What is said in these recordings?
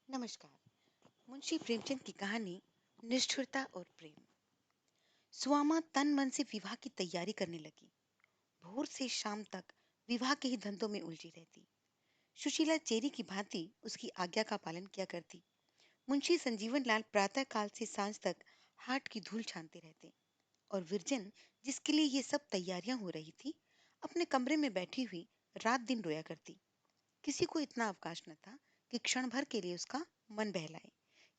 नमस्कार। मुंशी प्रेमचंद की कहानी निष्ठुरता और प्रेम। सुआमा तन मन से विवाह की तैयारी करने लगी। भोर से शाम तक विवाह के ही धंधों में उलझी रहती। सुशीला चेरी की भांति उसकी आज्ञा का पालन किया करती। मुंशी संजीवन लाल प्रातः काल से सांझ तक हाट की धूल छानते रहते और विरजन, जिसके लिए ये सब तैयारियां हो रही थी, अपने कमरे में बैठी हुई रात दिन रोया करती। किसी को इतना अवकाश न था कि क्षण भर के लिए उसका मन बहलाए।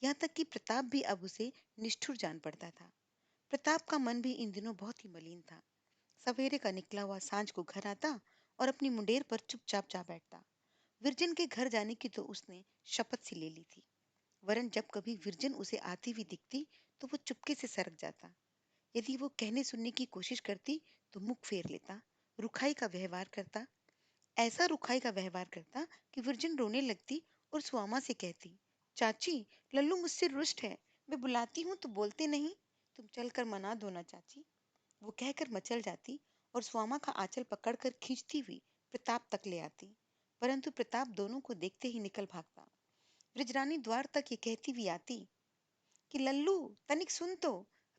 यहाँ तक कि प्रताप भी अब उसे निष्ठुर जान पड़ता था। प्रताप का मन भी इन दिनों बहुत ही मलिन था। सवेरे का निकला हुआ सांझ को घर आता और अपनी मुंडेर पर चुपचाप जा बैठता। विरजन के घर जाने की तो उसने शपथ सी ले ली थी, वरन जब कभी विरजन उसे आती हुई दिखती तो वो चुपके से सरक जाता। यदि वो कहने सुनने की कोशिश करती तो मुख फेर लेता, रुखाई का व्यवहार करता। ऐसा रुखाई का व्यवहार करता कि विरजन रोने लगती और सुआमा से कहती, चाची, लल्लू मुझसे रुष्ट है। मैं बुलाती हूँ तो बोलते नहीं। तुम चलकर मना दो ना चाची। वो कहकर मचल जाती और सुआमा का आंचल पकड़कर खींचती हुई प्रताप तक ले आती। परंतु प्रताप दोनों को देखते ही निकल भागता। ब्रजरानी द्वार तक ये कहती हुई आती कि लल्लू, तनिक सुन तो,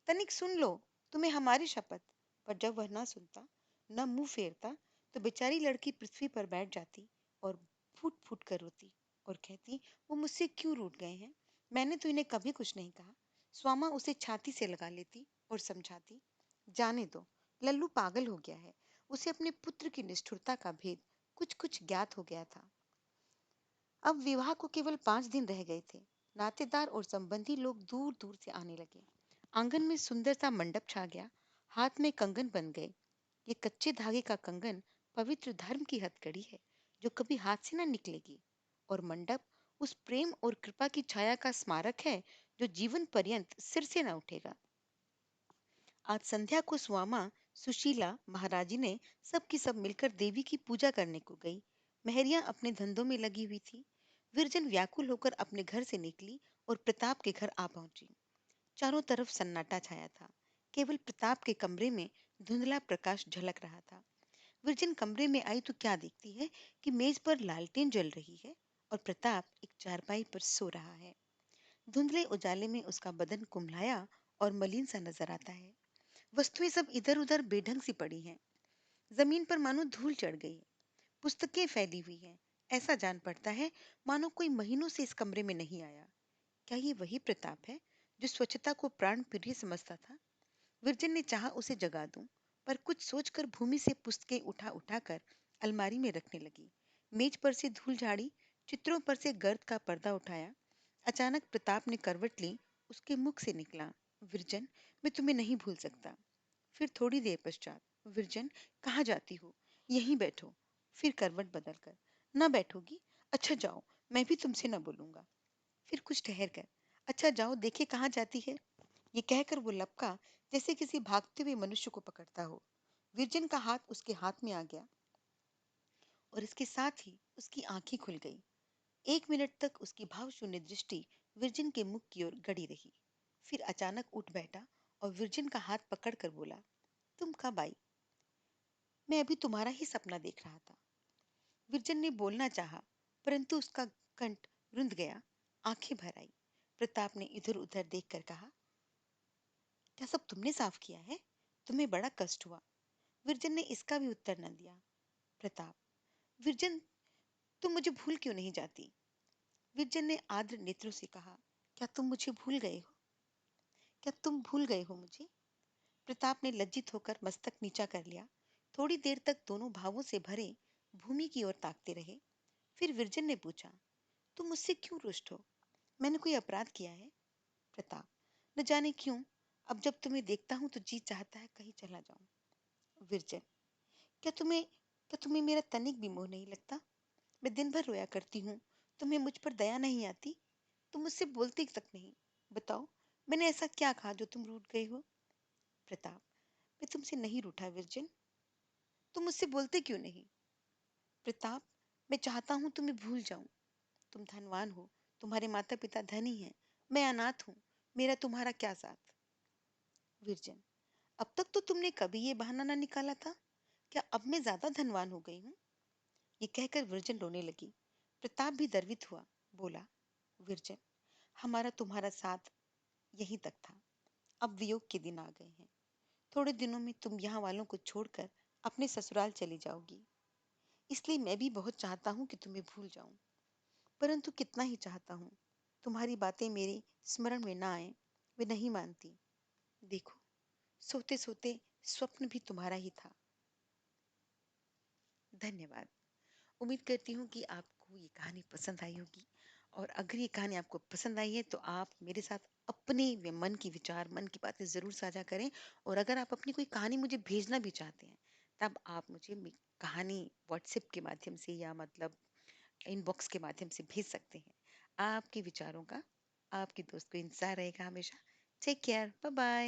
तनिक सुन लो, तुम्हें हमारी शपथ। पर जब वह न सुनता, न मुंह फेरता, तो बेचारी लड़की पृथ्वी पर बैठ जाती और फूट फूट कर रोती और कहती, वो मुझसे क्यों रूठ गए हैं? मैंने तो इन्हें कभी कुछ नहीं कहा। स्वामा उसे छाती से लगा लेती और समझाती, जाने दो, लल्लू पागल हो गया है। उसे अपने पुत्र की निष्ठुरता का भेद कुछ कुछ ज्ञात हो गया था। अब विवाह को केवल 5 दिन रह गए थे। नातेदार और संबंधी लोग दूर दूर से आने लगे। आंगन में सुंदर सा मंडप छा गया। हाथ में कंगन बन गए। ये कच्चे धागे का कंगन पवित्र धर्म की हथकड़ी है, जो कभी हाथ से न निकलेगी। और मंडप उस प्रेम और कृपा की छाया का स्मारक है, जो जीवन पर्यंत सिर से न उठेगा। आज संध्या को स्वामा, सुशीला, महाराजी ने सब की सब मिलकर देवी की पूजा करने को गई। मेहरियां अपने धंधों में लगी हुई थी। विरजन व्याकुल होकर अपने घर से निकली और प्रताप के घर आ पहुंची। चारों तरफ सन्नाटा छाया था। केवल प्रताप के कमरे में धुंधला प्रकाश झलक रहा था। विरजन कमरे में आई तो क्या देखती है कि मेज पर लालटेन जल रही है और प्रताप एक चारपाई पर सो रहा है। धुंधले उजाले में उसका बदन कुम्हलाया और मलिन सा नजर आता है। वस्तुएं सब इधर उधर बेढंग सी पड़ी हैं। जमीन पर मानो धूल चढ़ गई है। पुस्तकें फैली हुई हैं। ऐसा जान पड़ता है मानो कोई महीनों से इस कमरे में नहीं आया। क्या ये वही प्रताप है जो स्वच्छता को प्राण प्रिय समझता था? विरजन ने चाहा उसे जगा दूं, पर कुछ सोचकर भूमि से पुस्तकें उठा उठा कर अलमारी में रखने लगी। मेज पर से धूल झाड़ी, चित्रों पर से गर्द का पर्दा उठाया। अचानक प्रताप ने करवट ली। उसके मुख से निकला, विरजन, मैं तुम्हें नहीं भूल सकता। फिर थोड़ी देर पश्चात, विरजन, कहाँ जाती हो? यहीं बैठो। फिर करवट बदलकर, न बैठोगी? अच्छा जाओ, मैं भी तुमसे न बोलूंगा। फिर कुछ ठहर कर, अच्छा जाओ, देखे कहाँ जाती है। ये कहकर वो लपका, जैसे किसी भागते हुए मनुष्य को पकड़ता हो। विरजन का हाथ उसके हाथ में आ गया और इसके साथ ही उसकी आंखें खुल गई। 1 मिनट तक उसकी भावशून्य दृष्टि विरजन के मुख की ओर गड़ी रही। फिर अचानक उठ बैठा और विरजन का हाथ पकड़कर बोला, तुम कब आई? मैं अभी तुम्हारा ही सपना देख रहा था। विरजन ने बोलना चाहा, परंतु उसका कंठ रुंध गया। आंखें भर आई। प्रताप ने इधर उधर देखकर कहा, क्या सब तुमने साफ किया है? तुम्हें बड़ा कष्ट हुआ। विरजन ने इसका भी उत्तर न दिया। प्रताप, विरजन, तुम मुझे भूल क्यों नहीं जाती? विरजन ने आर्द्र नेत्रों से कहा, क्या तुम मुझे भूल गए हो? क्या तुम भूल गए हो मुझे? प्रताप ने लज्जित होकर मस्तक नीचा कर लिया। थोड़ी देर तक दोनों भावों से भरे भूमि की ओर ताकते रहे। फिर विरजन ने पूछा, तुम मुझसे क्यों रुष्ट हो? मैंने कोई अपराध किया है? प्रताप, न जाने क्यों, अब जब तुम्हें देखता हूं तो जी चाहता है कहीं चला जाऊं। विरजन, क्या तुम्हें मेरा तनिक भी मोह नहीं लगता? मैं दिन भर रोया करती हूँ। तुम्हें मुझ पर दया नहीं आती? तुम मुझसे बोलती तक नहीं। बताओ, मैंने ऐसा क्या कहा जो तुम रूठ गए हो? प्रताप, मैं तुमसे नहीं रूठा विरजन। तुम मुझसे बोलते क्यों नहीं? प्रताप, मैं चाहता हूँ तुम्हें भूल जाऊं। तुम धनवान हो, तुम्हारे माता पिता धनी हैं, मैं अनाथ हूँ। मेरा तुम्हारा क्या साथ? विरजन, अब तक तो तुमने कभी ये बहाना ना निकाला था। क्या अब मैं ज्यादा धनवान हो गई हूँ? ये कहकर विरजन रोने लगी। प्रताप भी गर्वित हुआ। बोला, विरजन, हमारा तुम्हारा साथ यहीं तक था। अब वियोग के दिन आ गए हैं। थोड़े दिनों में तुम यहाँ वालों को छोड़कर अपने ससुराल चली जाओगी। इसलिए मैं भी बहुत चाहता हूँ कि तुम्हें भूल जाऊं, परंतु कितना ही चाहता हूँ, तुम्हारी बातें मेरे स्मरण में ना आए। वे नहीं मानती। देखो, सोते सोते स्वप्न भी तुम्हारा ही था। धन्यवाद। उम्मीद करती हूँ कि आपको ये कहानी पसंद आई होगी, और अगर ये कहानी आपको पसंद आई है तो आप मेरे साथ अपने मन की विचार, मन की बातें ज़रूर साझा करें। और अगर आप अपनी कोई कहानी मुझे भेजना भी चाहते हैं, तब आप मुझे कहानी व्हाट्सएप के माध्यम से या मतलब इनबॉक्स के माध्यम से भेज सकते हैं। आपके विचारों का आपकी दोस्त को इंतज़ार रहेगा हमेशा। Take care, bye bye.